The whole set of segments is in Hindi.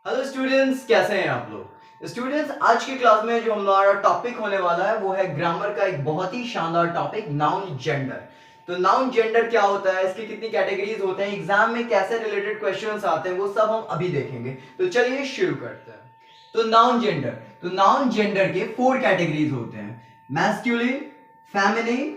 हेलो स्टूडेंट्स, कैसे हैं आप लोग। स्टूडेंट्स, आज की क्लास में जो हमारा टॉपिक होने वाला है वो है ग्रामर का एक बहुत ही शानदार टॉपिक, नाउन जेंडर। तो नाउन जेंडर क्या होता है, इसकी कितनी कैटेगरीज होते हैं, एग्जाम में कैसे रिलेटेड क्वेश्चंस आते हैं, वो सब हम अभी देखेंगे। तो चलिए शुरू करते हैं। तो नाउन जेंडर के 4 कैटेगरीज होते हैं, मैस्कुलिन, फेमिनिन,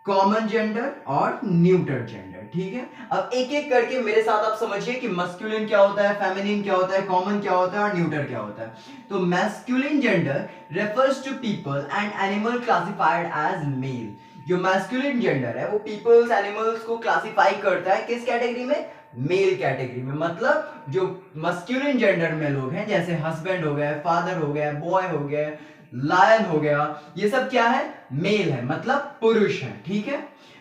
कॉमन जेंडर और न्यूटर जेंडर। ठीक है, अब एक एक करके मेरे साथ आप समझिए कि मस्कुलिन क्या होता है, फेमिनिन क्या होता है, कॉमन क्या होता है और न्यूटर क्या होता है। तो masculine gender refers to people and animal classified as male. जो मैस्कुलिन जेंडर है वो पीपल्स एनिमल्स को क्लासिफाई करता है किस कैटेगरी में, मेल कैटेगरी में। मतलब जो मस्कुलिन जेंडर में लोग हैं, जैसे हस्बैंड हो गए, फादर हो गए, बॉय हो गए, लायन हो गया, ये सब क्या है, मेल है, मतलब पुरुष है। ठीक है,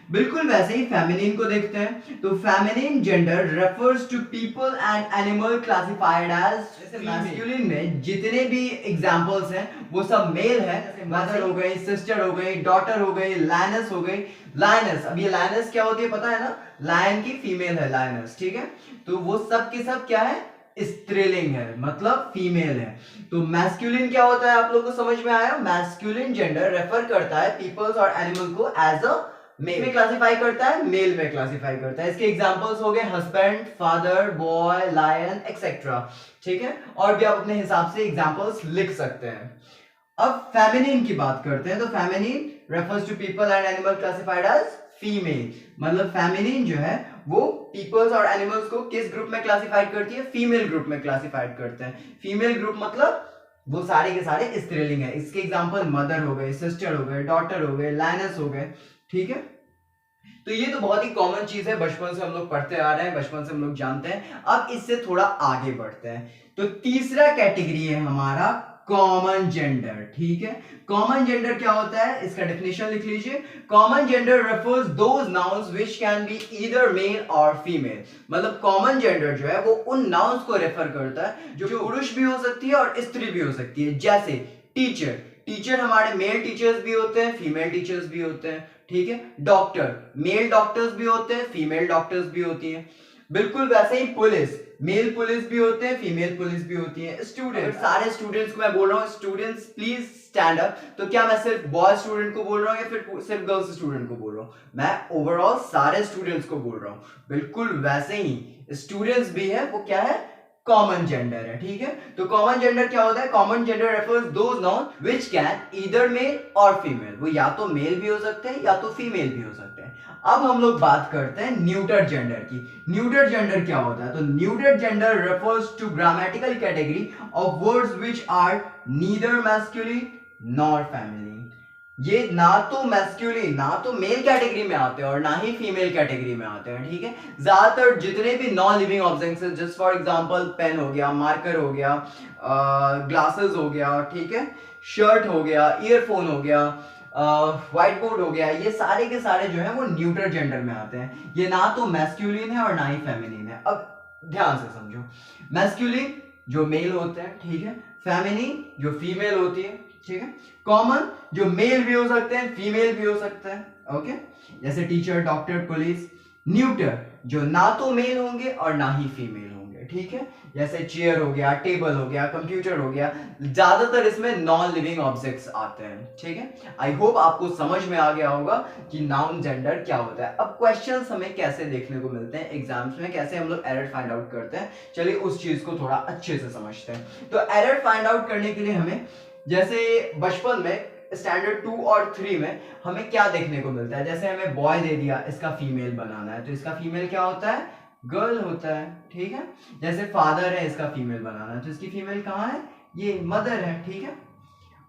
बिल्कुल वैसे ही फेमिनिन को देखते हैं। तो feminine gender refers to people and animal classified as masculine में जितने भी एग्जांपल्स हैं वो सब मेल है, जैसे मदर हो गई, सिस्टर हो गई, डॉटर हो गई, लायनस हो गई। लायनस, अब ये लायनस क्या होती है पता है ना, लायन की फीमेल है लायनस। ठीक है, तो वो सब के सब क्या है, स्त्रीलिंग है, मतलब फीमेल है। तो मैस्कुलिन क्या होता है, आप लोगों को समझ में आया। मैस्कुलिन जेंडर रेफर करता है पीपल्स और एनिमल को एज अ मेल में क्लासिफाई करता है, मेल में क्लासिफाई करता है। इसके एग्जांपल्स हो गए husband, father, boy, lion etcetera. ठीक है, और भी आप अपने हिसाब से एग्जांपल्स लिख सकते हैं। अब फेमिनिन की बात करते हैं। तो feminine refers to people and animal classified as female. मतलब फेमिनिन जो है वो पीपल्स और एनिमल्स को किस ग्रुप में क्लासिफाइड करती है, फीमेल ग्रुप में क्लासिफाइड करते हैं। फीमेल ग्रुप मतलब वो सारे के सारे स्त्रीलिंग है। इसके एग्जांपल मदर हो गए, सिस्टर हो गए, डॉटर हो गए, लायनस हो गए। ठीक है, तो ये तो बहुत ही कॉमन चीज है, बचपन से हम लोग पढ़ते आ रहे हैं, बचपन से हम लोग जानते हैं। अब इससे थोड़ा आगे बढ़ते हैं। तो तीसरा कैटेगरी है हमारा कॉमन जेंडर। ठीक है, कॉमन जेंडर क्या होता है, इसका डेफिनेशन लिख लीजिए। Common gender refers those nouns which can be either male और फीमेल। मतलब कॉमन जेंडर जो है वो उन नाउन्स को रेफर करता है जो पुरुष भी हो सकती है और स्त्री भी हो सकती है। जैसे टीचर, टीचर हमारे मेल टीचर्स भी होते हैं, फीमेल टीचर्स भी होते हैं। ठीक है, डॉक्टर, मेल डॉक्टर्स भी होते हैं, फीमेल डॉक्टर्स भी होती हैं। बिल्कुल वैसे ही पुलिस, मेल पुलिस भी होते हैं, फीमेल पुलिस भी होती है। स्टूडेंट, सारे स्टूडेंट्स को मैं बोल रहा हूँ स्टूडेंट्स प्लीज स्टैंड अप। तो क्या मैं सिर्फ बॉय स्टूडेंट को बोल रहा हूँ या फिर सिर्फ गर्ल्स स्टूडेंट को बोल रहा हूँ, मैं ओवरऑल सारे स्टूडेंट्स को बोल रहा हूँ। बिल्कुल वैसे ही स्टूडेंट्स भी है, वो क्या है, कॉमन जेंडर है। ठीक है, तो कॉमन जेंडर क्या होता है, common gender refers those noun which can either male और फीमेल। वो या तो मेल भी हो सकते हैं या तो फीमेल भी हो सकते हैं। अब हम लोग बात करते हैं न्यूटर जेंडर की। न्यूटर जेंडर क्या होता है, तो neuter gender refers to grammatical category of words which are neither masculine nor feminine. ये ना तो मैस्कुलिन, ना तो मेल कैटेगरी में आते हैं और ना ही फीमेल कैटेगरी में आते हैं। ठीक है, ज्यादातर जितने भी नॉन लिविंग ऑब्जेक्ट्स हैं, जस्ट फॉर एग्जांपल पेन हो गया, मार्कर हो गया, ग्लासेस हो गया, ठीक है, शर्ट हो गया, ईयरफोन हो गया, व्हाइट बोर्ड हो गया, ये सारे के सारे जो है वो न्यूटर जेंडर में आते हैं। ये ना तो मैस्कुलिन है और ना ही फेमिनिन है। अब ध्यान से समझो, मैस्कुलिन जो मेल होते हैं, ठीक है, फेमिनिन जो फीमेल होती है। ठीक है, कॉमन जो मेल भी हो सकते हैं, फीमेल भी हो सकता है। ओके, जैसे टीचर, डॉक्टर, पुलिस। न्यूटर जो ना तो मेल होंगे और ना ही फीमेल होंगे। ठीक है, जैसे चेयर हो गया, टेबल हो गया, कंप्यूटर हो गया, ज्यादातर इसमें नॉन लिविंग ऑब्जेक्ट्स आते हैं। ठीक है, आई होप आपको समझ में आ गया होगा कि नाउन जेंडर क्या होता है। अब क्वेश्चंस हमें कैसे देखने को मिलते हैं एग्जाम्स में, कैसे हम लोग एरर फाइंड आउट करते हैं, चलिए उस चीज को थोड़ा अच्छे से समझते हैं। तो एरर फाइंड आउट करने के लिए हमें, जैसे बचपन में स्टैंडर्ड 2 और 3 में हमें क्या देखने को मिलता है, जैसे हमें बॉय दे दिया, इसका फीमेल बनाना है, तो इसका फीमेल क्या होता है, गर्ल होता है। ठीक है, जैसे फादर है, इसका फीमेल बनाना है, तो इसकी फीमेल कहाँ है, ये मदर है। ठीक है,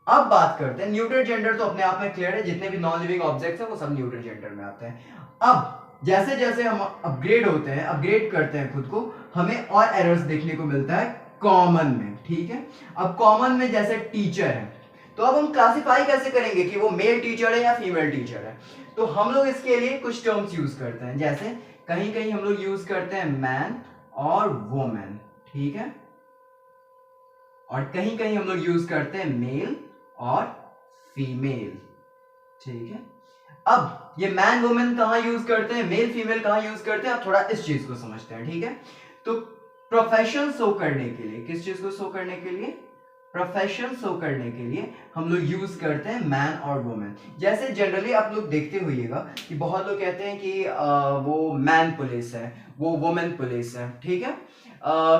अब बात करते हैं न्यूटर जेंडर। तो अपने आप में क्लियर है, जितने भी नॉन लिविंग ऑब्जेक्ट्स हैं वो सब न्यूटर जेंडर में आते हैं। अब जैसे जैसे हम अपग्रेड होते हैं, अपग्रेड करते हैं खुद को, हमें और एरर्स देखने को मिलता है कॉमन में। ठीक है, अब कॉमन में जैसे टीचर है, तो अब हम क्लासिफाई कैसे करेंगे कि वो मेल टीचर है या फीमेल टीचर है। तो हम लोग इसके लिए कुछ टर्म्स यूज करते हैं, जैसे कहीं कहीं हम लोग यूज करते हैं मैन और वोमेन। ठीक है, और कहीं कहीं हम लोग यूज करते हैं मेल और फीमेल। ठीक है, अब ये मैन वुमेन कहां यूज करते हैं, मेल फीमेल कहां यूज करते हैं, अब थोड़ा इस चीज को समझते हैं। ठीक है, तो प्रोफेशन शो करने के लिए, किस चीज को शो करने के लिए, प्रोफेशन शो करने के लिए हम लोग यूज करते हैं मैन और वुमेन। जैसे जनरली आप लोग देखते होइएगा कि बहुत लोग कहते हैं कि वो मैन पुलिस है, वो वुमेन पुलिस है, ठीक है।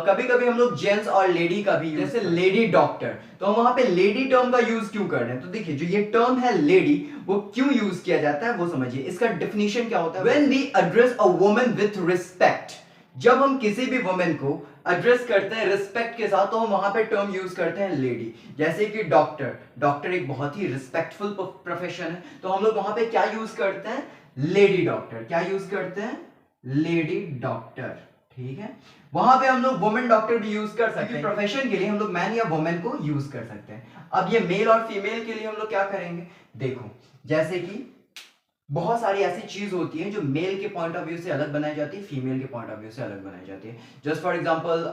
कभी कभी हम लोग जेंट्स और लेडी का भी, जैसे लेडी डॉक्टर, तो हम वहां पे लेडी टर्म का यूज क्यों कर रहे हैं? तो देखिए जो ये टर्म है लेडी, वो क्यों यूज किया जाता है वो समझिए। इसका डेफिनेशन क्या होता है? When we address a woman with respect, जब हम किसी भी वुमेन को एड्रेस करते हैं रिस्पेक्ट के साथ, तो हम वहां पे टर्म यूज करते हैं लेडी। जैसे कि डॉक्टर, डॉक्टर एक बहुत ही रिस्पेक्टफुल प्रोफेशन है, तो हम लोग वहां पे क्या यूज करते हैं? Lady doctor. क्या यूज करते हैं? लेडी डॉक्टर, ठीक है। वहां पे हम लोग वुमेन डॉक्टर भी यूज कर सकते हैं। प्रोफेशन के लिए हम लोग मैन या वुमेन को यूज कर सकते हैं। अब ये मेल और फीमेल के लिए हम लोग क्या करेंगे? देखो, जैसे कि बहुत सारी ऐसी चीज होती है जो मेल के पॉइंट ऑफ व्यू से अलग बनाई जाती है, फीमेल के पॉइंट ऑफ व्यू से अलग बनाई जाती है। जस्ट फॉर एग्जांपल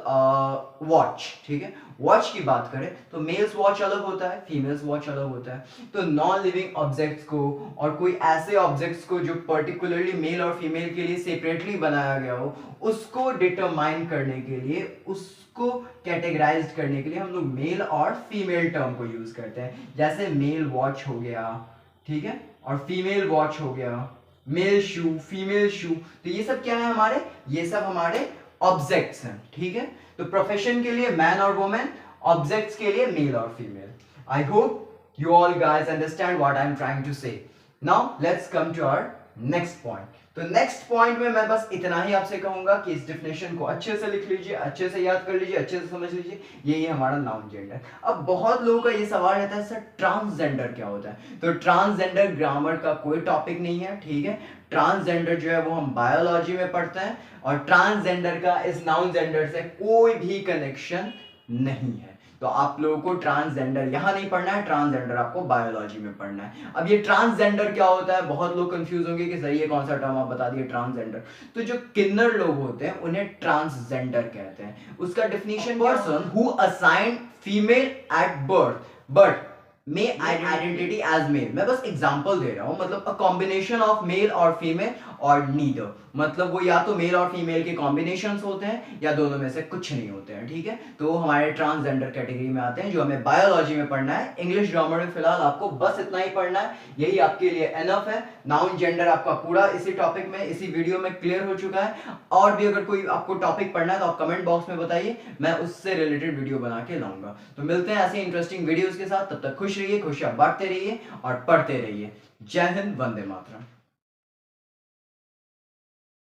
वॉच, ठीक है। वॉच की बात करें तो मेल्स वॉच अलग होता है, फीमेल्स वॉच अलग होता है। तो नॉन लिविंग ऑब्जेक्ट्स को और कोई ऐसे ऑब्जेक्ट्स को जो पर्टिकुलरली मेल और फीमेल के लिए सेपरेटली बनाया गया हो, उसको डिटरमाइन करने के लिए, उसको कैटेगराइज करने के लिए हम लोग मेल और फीमेल टर्म को यूज करते हैं। जैसे मेल वॉच हो गया, ठीक है, और फीमेल वॉच हो गया, मेल शू, फीमेल शू। तो ये सब क्या है हमारे? ये सब हमारे ऑब्जेक्ट्स हैं, ठीक है। तो प्रोफेशन के लिए मैन और वुमेन, ऑब्जेक्ट्स के लिए मेल और female. I hope you all guys understand what I am trying to say. Now let's come to our next point. तो नेक्स्ट पॉइंट में मैं बस इतना ही आपसे कहूंगा कि इस डेफिनेशन को अच्छे से लिख लीजिए, अच्छे से याद कर लीजिए, अच्छे से समझ लीजिए। यही है हमारा नाउन जेंडर। अब बहुत लोगों का ये सवाल रहता है सर ट्रांसजेंडर क्या होता है? तो ट्रांसजेंडर ग्रामर का कोई टॉपिक नहीं है, ठीक है। ट्रांसजेंडर जो है वो हम बायोलॉजी में पढ़ते हैं, और ट्रांसजेंडर का इस नाउन जेंडर से कोई भी कनेक्शन नहीं है। तो आप लोगों को ट्रांसजेंडर यहां नहीं पढ़ना है, ट्रांसजेंडर आपको बायोलॉजी में पढ़ना है। अब ये ट्रांसजेंडर क्या होता है? बहुत लोग कंफ्यूज होंगे कि सर ये कौन सा टर्म आप बता दिए ट्रांसजेंडर। तो जो किन्नर लोग होते हैं उन्हें ट्रांसजेंडर कहते हैं। उसका definition, person who assigned female at birth but may identity as male. मैं बस एग्जांपल दे रहा हूं, मतलब अ कॉम्बिनेशन ऑफ मेल और फीमेल और नीदर, मतलब वो या तो मेल और फीमेल के कॉम्बिनेशंस होते हैं या दोनों में से कुछ नहीं होते हैं, ठीक है। तो वो हमारे ट्रांसजेंडर कैटेगरी में आते हैं, जो हमें बायोलॉजी में पढ़ना है। इंग्लिश ग्रामर में फिलहाल आपको बस इतना ही पढ़ना है, यही आपके लिए एनफ है। नाउन जेंडर आपका पूरा इसी टॉपिक में, इसी वीडियो में क्लियर हो चुका है। और भी अगर कोई आपको टॉपिक पढ़ना है तो आप कमेंट बॉक्स में बताइए, मैं उससे रिलेटेड वीडियो बना के लाऊंगा। तो मिलते हैं ऐसे इंटरेस्टिंग वीडियोस के साथ, तब तक खुश रहिए, खुशियां बांटते रहिए और पढ़ते रहिए। जय हिंद, वंदे मातरम।